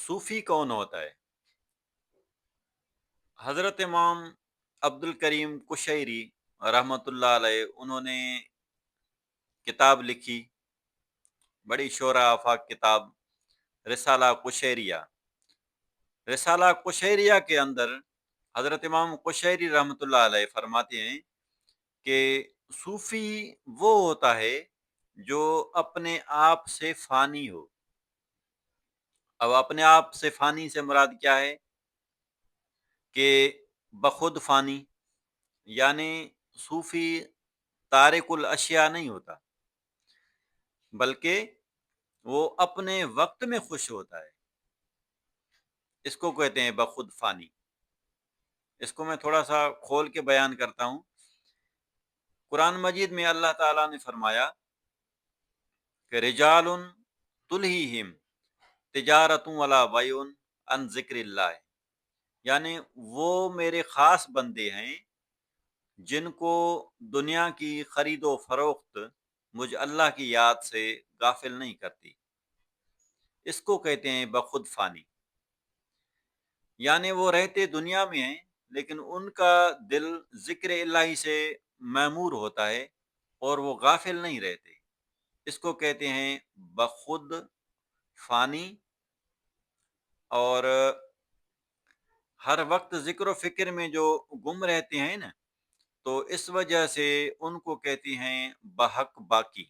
सूफ़ी कौन होता है? हज़रत इमाम अब्दुल करीम कुशैरी रहमतुल्लाह अलैह उन्होंने किताब लिखी, बड़ी शोरा आफाक किताब रिसाला कुशैरिया। रिसाला कुशैरिया के अंदर हज़रत इमाम कुशैरी रहमतुल्लाह अलैह फरमाते हैं कि सूफ़ी वो होता है जो अपने आप से फ़ानी हो। अब अपने आप से फ़ानी से मुराद क्या है कि बखुद फ़ानी, यानी सूफ़ी तारिकुल अशिया नहीं होता, बल्कि वो अपने वक्त में खुश होता है। इसको कहते हैं बखुद फ़ानी। इसको मैं थोड़ा सा खोल के बयान करता हूँ। कुरान मजीद में अल्लाह ताला ने फरमाया कि रिजालुन तुल्हीहिम तिजारतुन वला बैउन अन ज़िक्रिल्लाह, यानी वो मेरे ख़ास बंदे हैं जिनको दुनिया की खरीदो फरोख्त मुझ अल्लाह की याद से गाफिल नहीं करती। इसको कहते हैं बखुद फ़ानी। यानी वो रहते दुनिया में हैं, लेकिन उनका दिल ज़िक्र इलाही से मैमूर होता है और वो गाफिल नहीं रहते। इसको कहते हैं बखुद फ़ानी। और हर वक्त ज़िक्र फ़िक्र में जो गुम रहते हैं ना, तो इस वजह से उनको कहती हैं बहक बाकी,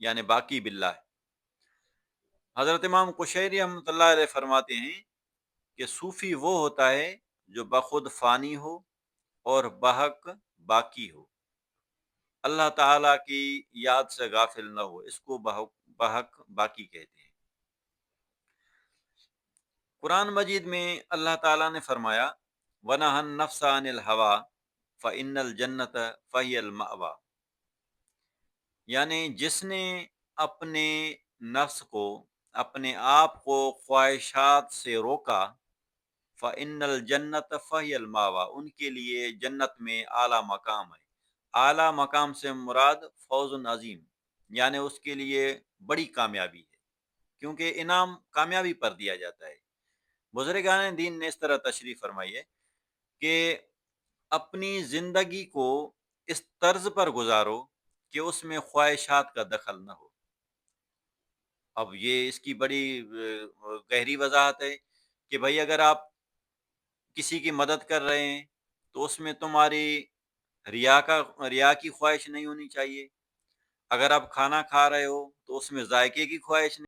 यानी बाकी बिल्लाह। हज़रत इमाम कुशैरी रहमतुल्लाह अलैह फरमाते हैं कि सूफ़ी वो होता है जो बखुद फ़ानी हो और बहक बाकी हो, अल्लाह ताला की याद से गाफिल न हो। इसको बहक बहक बाकी कहते हैं। कुरान मजीद में अल्लाह ताला ने फरमाया वनहन नफ्सा अनिल हवा फ़इन्नल जन्नत फ़हियल मअवा, यानी जिसने अपने नफ्स को, अपने आप को ख्वाहिशात से रोका, फ़इन्नल जन्नत फ़हियल मावा, उनके लिए जन्नत में आला मकाम है। आला मकाम से मुराद फौज़ुन अज़ीम, यानी उसके लिए बड़ी कामयाबी है, क्योंकि इनाम कामयाबी पर दिया जाता है। बुज़ुर्गान दीन ने इस तरह तशरीफ़ फरमाई है कि अपनी ज़िंदगी को इस तर्ज पर गुजारो कि उसमें ख्वाहिशात का दखल न हो। अब ये इसकी बड़ी गहरी वजाहत है कि भाई अगर आप किसी की मदद कर रहे हैं तो उसमें तुम्हारी रिया की ख्वाहिश नहीं होनी चाहिए। अगर आप खाना खा रहे हो तो उसमें जायके की ख्वाहिश